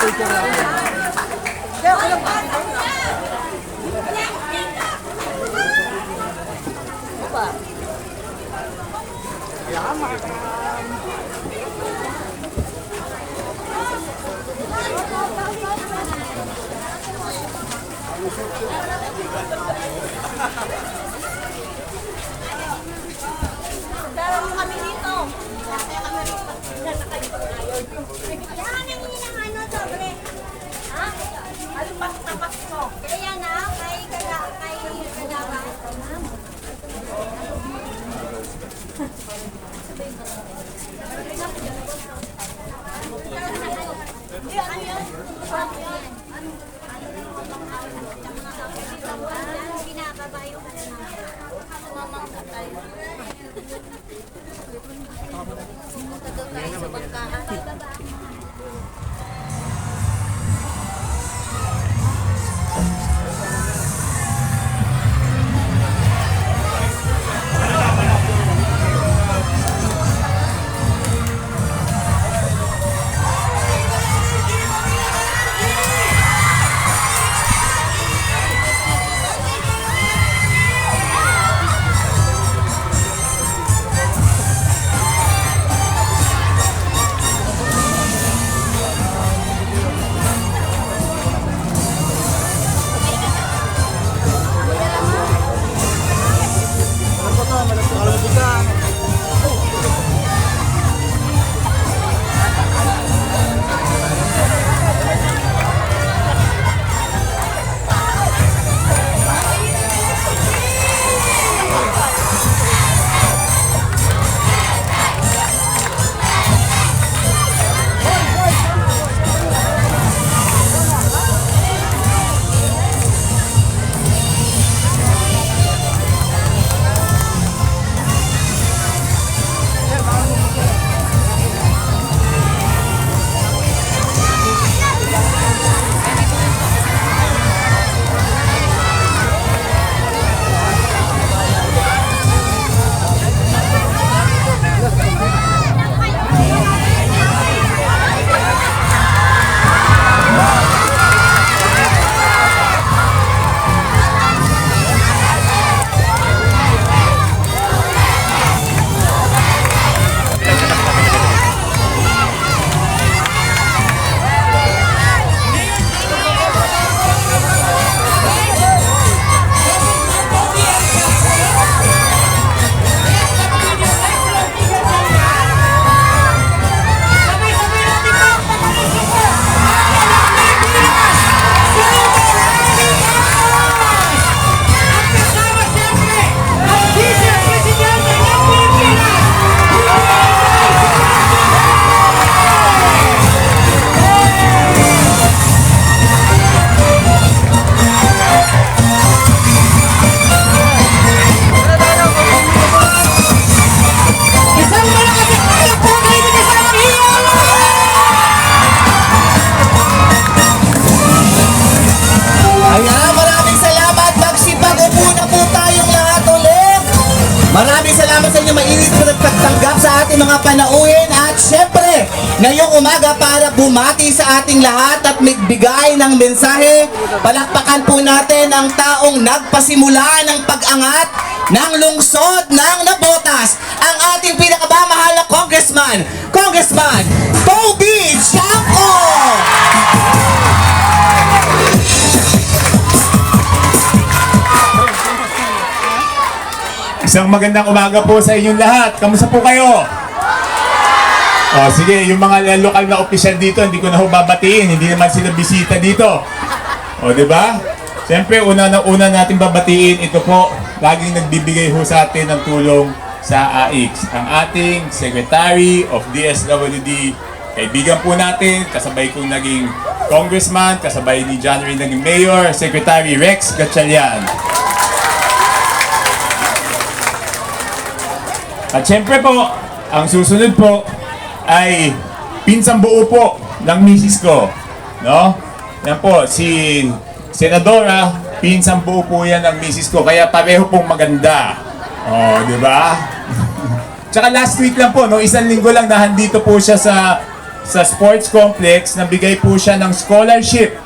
Pero kami dito. Kaya kami rito. Kailangan namin ng ano, sobre. Ha? Ano pa tapas mo? Kaya na, kay Kalawa. Binababayo ka na naman. Mamangka tayo. Pumunta daw tayo sa bangkahan. Maraming salamat sa inyo, mainit po nagpagtanggap sa ating mga panauhin. At syempre, ngayong umaga para bumati sa ating lahat at magbigay ng mensahe, palakpakan po natin ang taong nagpasimula ng pag-angat ng lungsod ng Navotas, ang ating pinakamamahal na Congressman Toby Chanco! Isang magandang umaga po sa inyong lahat. Kamusta po kayo? O sige, yung mga lokal na opisyal dito, hindi ko na ho babatiin. Hindi naman sila bisita dito. O diba? Siyempre, una natin babatiin, ito po, laging nagbibigay ho sa atin ng tulong sa AIX. Ang ating Secretary of DSWD, kaibigan po natin, kasabay kong naging Congressman, kasabay ni John Ray naging Mayor, Secretary Rex Gatchalian. At syempre po, ang susunod po ay pinsang buo po ng misis ko. No? Yan po, si Senadora, pinsang buo po yan ng misis ko. Kaya pareho pong maganda. O, di ba? Tsaka last week lang po, no, isang linggo lang na handito po siya sa sa sports complex, nabigay po siya ng scholarship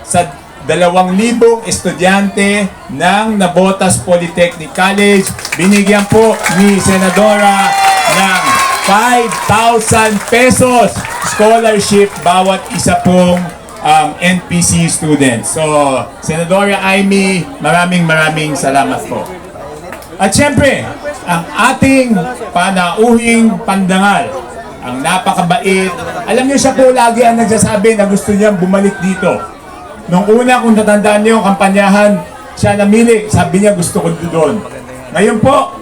sa 2,000 estudyante ng Navotas Polytechnic College. Binigyan po ni Senadora ng 5,000 pesos scholarship bawat isa pong NPC students. So, Senadora Amy, maraming salamat po. At syempre, ang ating panauhing pandangal, ang napakabait. Alam niyo, siya po lagi ang nagsasabi na gusto niyang bumalik dito. Nung una, kung tatandaan niyo, kampanyahan, siya namili. Sabi niya, gusto ko doon. Ngayon po,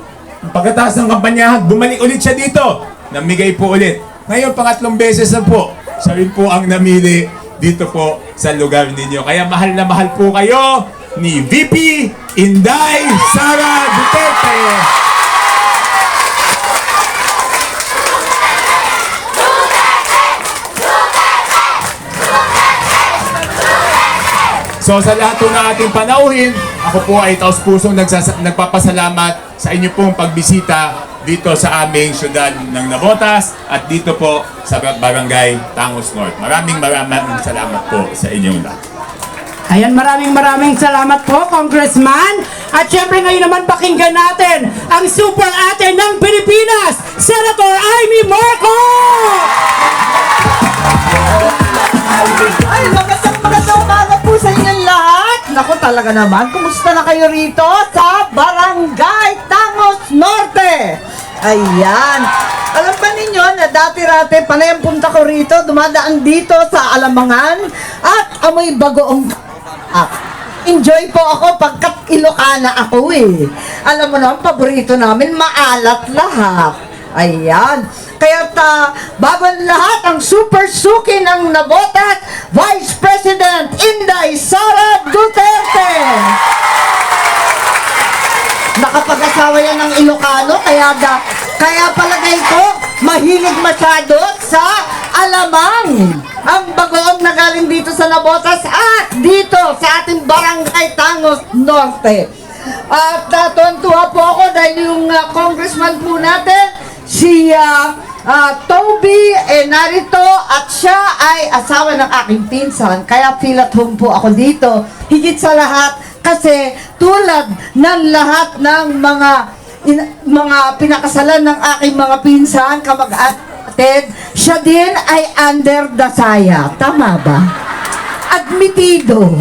pagkatapos ng kampanyahan, bumalik ulit siya dito. Namigay po ulit. Ngayon, pangatlong beses na po, siya rin po ang namili dito po sa lugar ninyo. Kaya mahal na mahal po kayo ni VP Inday Sara Duterte. So sa lahat po ng ating panauhin, ako po ay taos-pusong nagpapasalamat sa inyo pong pagbisita dito sa aming syudad ng Navotas at dito po sa Barangay Tangos North. Maraming salamat po sa inyong lahat. Ayan, maraming salamat po, Congressman. At syempre ngayon naman pakinggan natin ang super ate ng Pilipinas, Senator Amy Marcos! Ay, magandang umaga po sa inyong lahat. Naku, talaga naman. Kumusta na kayo rito sa Barangay Tangos Norte? Ayan. Alam ba ninyo na dati-rate, panay ang punta ko rito, dumadaan dito sa Alamangan at amoy bagoong enjoy po ako pagkat Ilocana ako eh. Alam mo naman, paborito namin, maalat lahat. Ayan. Kaya bago lahat, ang super suki ng Navotas, Vice President Inday Sara Duterte. Nakapag-asawa yan ng Ilocano, kaya palagay ko, mahilig masyado sa alamang. Ang bagoong na galing dito sa Navotas at dito sa ating Barangay Tangos Norte. At tuwan-tuwa po ako dahil yung congressman po natin, si Toby narito at siya ay asawa ng aking pinsan. Kaya feel at home po ako dito. Higit sa lahat kasi tulad ng lahat ng mga pinakasalan ng aking mga pinsan, kamag-ated, siya din ay under the saya. Tama ba? Admitido.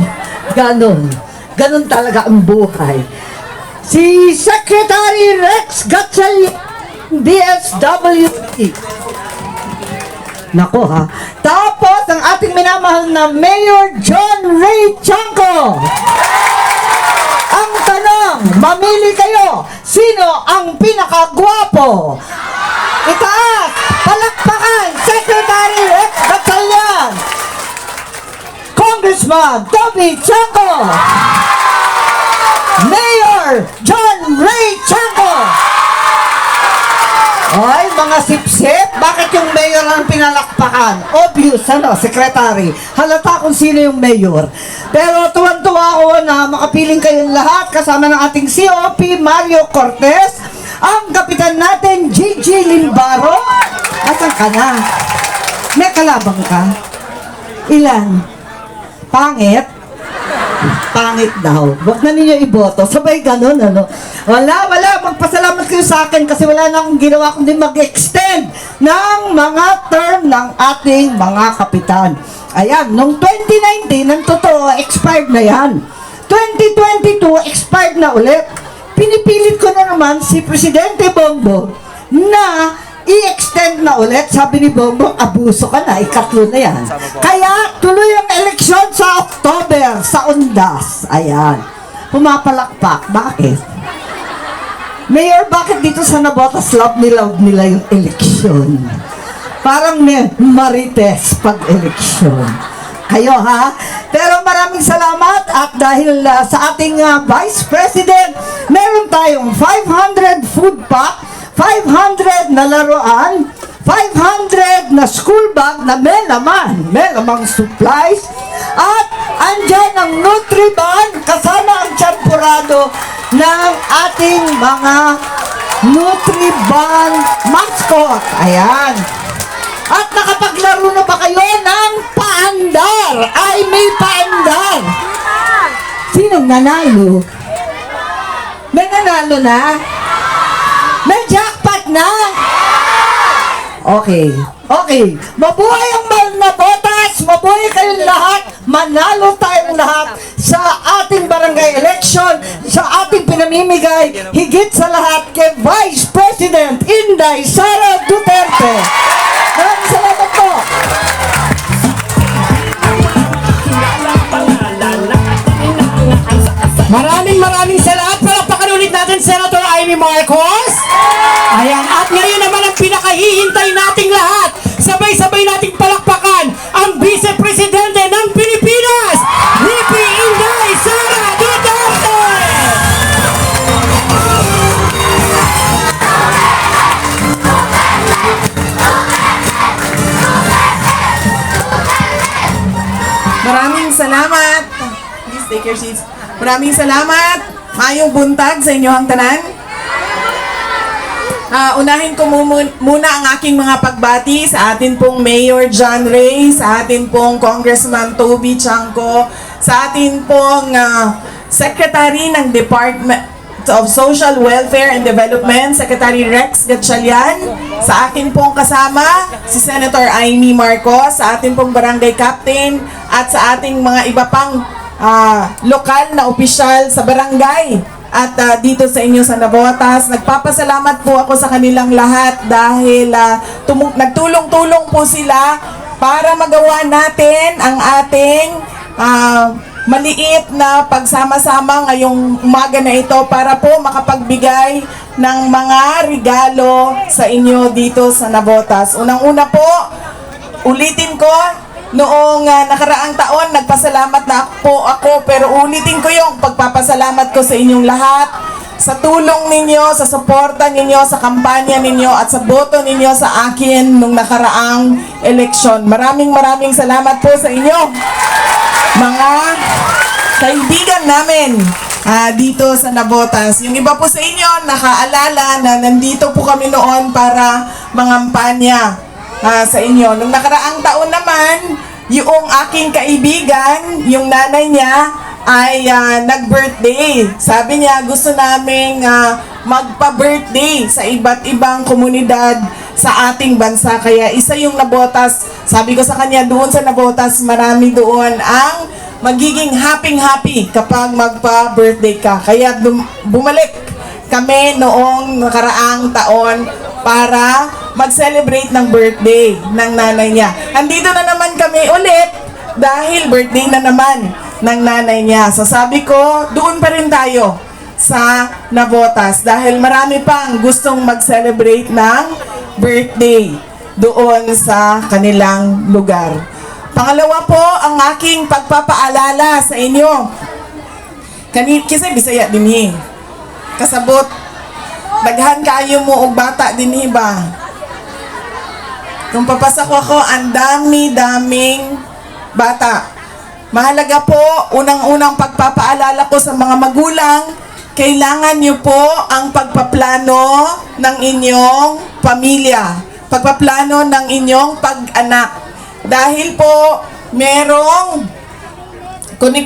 Ganon. Ganon talaga ang buhay. Si Secretary Rex Gatchalian, DSWD. Nako ha. Tapos, ang ating minamahal na Mayor John Ray Chanco. Ang tanong, mamili kayo, sino ang pinakagwapo? Itaas, palakpakan, Secretary Rex Gatchalian, Congressman Toby Chanco, Mayor John Ray Chanco. Ay, mga sip-sip, bakit yung mayor ang pinalakpakan? Obvious, secretary. Halata kung sino yung mayor. Pero tuwan-tuwa ako na makapiling kayong lahat kasama ng ating COP Mario Cortez, ang kapitan natin Gigi Limbaro. Asan ka na? May kalabang ka? Ilan? Pangit? Pangit daw. Huwag na ninyo iboto. Sabay ganun, ano? Wala. Magpasalamat kayo sa akin kasi wala na akong ginawa kundi mag-extend ng mga term ng ating mga kapitan. Ayan, noong 2019, ang totoo, expired na yan. 2022, expired na ulit. Pinipilit ko na naman si Presidente Bongbong na i-extend na ulit. Sabi ni Bongbong, abuso ka na, ikatlo na yan. Kaya tuloy ang eleksyon sa October, sa Undas. Ayan. Pumapalakpak. Bakit? Mayor, bakit dito sa Navotas love nila yung eleksyon? Parang may marites pag-eleksyon. Kayo ha? Pero maraming salamat at dahil sa ating Vice President, meron tayong 500 food pack, 500 na laruan, 500 na school bag na may lamang supplies, at andyan ang Nutriban kasama ang champurado ng ating mga Nutriban mascot. Ayan. At nakapaglaro na ba kayo ng paandar? Ay, may paandar! Sinong nanalo? May nanalo na? May jackpot na? Okay. Okay. Mabuhay ang mga botas! Mabuhay kayong lahat! Manalo tayong lahat sa ating barangay election, sa ating pinamimigay, higit sa lahat kay Vice President Inday Sara Duterte. Maraming salamat po! Maraming salamat. Palakpakan ulit natin Senator Amy Marcos. Ayan, at ngayon naman ang pinakahihintay nating lahat. Sabay-sabay nating palakpakan ang Vice Presidente ng Pilipinas, VP Inday Sara Duterte. Maraming salamat. Please take your seats. Maraming salamat. Mayong buntag sa inyo ang tanan. Unahin ko muna ang aking mga pagbati sa atin pong Mayor John Ray, sa atin pong Congressman Toby Chanco, sa atin pong Secretary ng Department of Social Welfare and Development, Secretary Rex Gatchalian, sa akin pong kasama, si Senator Amy Marcos, sa atin pong Barangay Captain, at sa ating mga iba pang lokal na opisyal sa barangay at dito sa inyo sa Navotas. Nagpapasalamat po ako sa kanilang lahat dahil nagtulong-tulong po sila para magawa natin ang ating maliit na pagsama-sama ngayong umaga na ito para po makapagbigay ng mga regalo sa inyo dito sa Navotas. Unang-una po, ulitin ko, noong nakaraang taon, nagpasalamat na po ako, pero ulitin ko yung pagpapasalamat ko sa inyong lahat, sa tulong ninyo, sa suporta ninyo, sa kampanya ninyo, at sa boto ninyo sa akin nung nakaraang eleksyon. Maraming salamat po sa inyo, mga kaibigan namin dito sa Navotas. Yung iba po sa inyo, nakaalala na nandito po kami noon para mangampanya sa inyo. Nung nakaraang taon naman, yung aking kaibigan, yung nanay niya, ay nag-birthday. Sabi niya, gusto naming magpa-birthday sa iba't ibang komunidad sa ating bansa. Kaya isa yung Navotas. Sabi ko sa kanya, doon sa Navotas, marami doon ang magiging happy kapag magpa-birthday ka. Kaya bumalik kami noong nakaraang taon para mag-celebrate ng birthday ng nanay niya. Andito na naman kami ulit dahil birthday na naman ng nanay niya. So sabi ko, doon pa rin tayo sa Navotas dahil marami pang gustong mag-celebrate ng birthday doon sa kanilang lugar. Pangalawa po, ang aking pagpapaalala sa inyo. Kasi Bisaya din kasabot, daghan kayo mo og bata din ba? Nung papasok ako, ang daming bata. Mahalaga po, unang-unang pagpapaalala ko sa mga magulang, kailangan niyo po ang pagpaplano ng inyong pamilya, pagpaplano ng inyong pag-anak. Dahil po, merong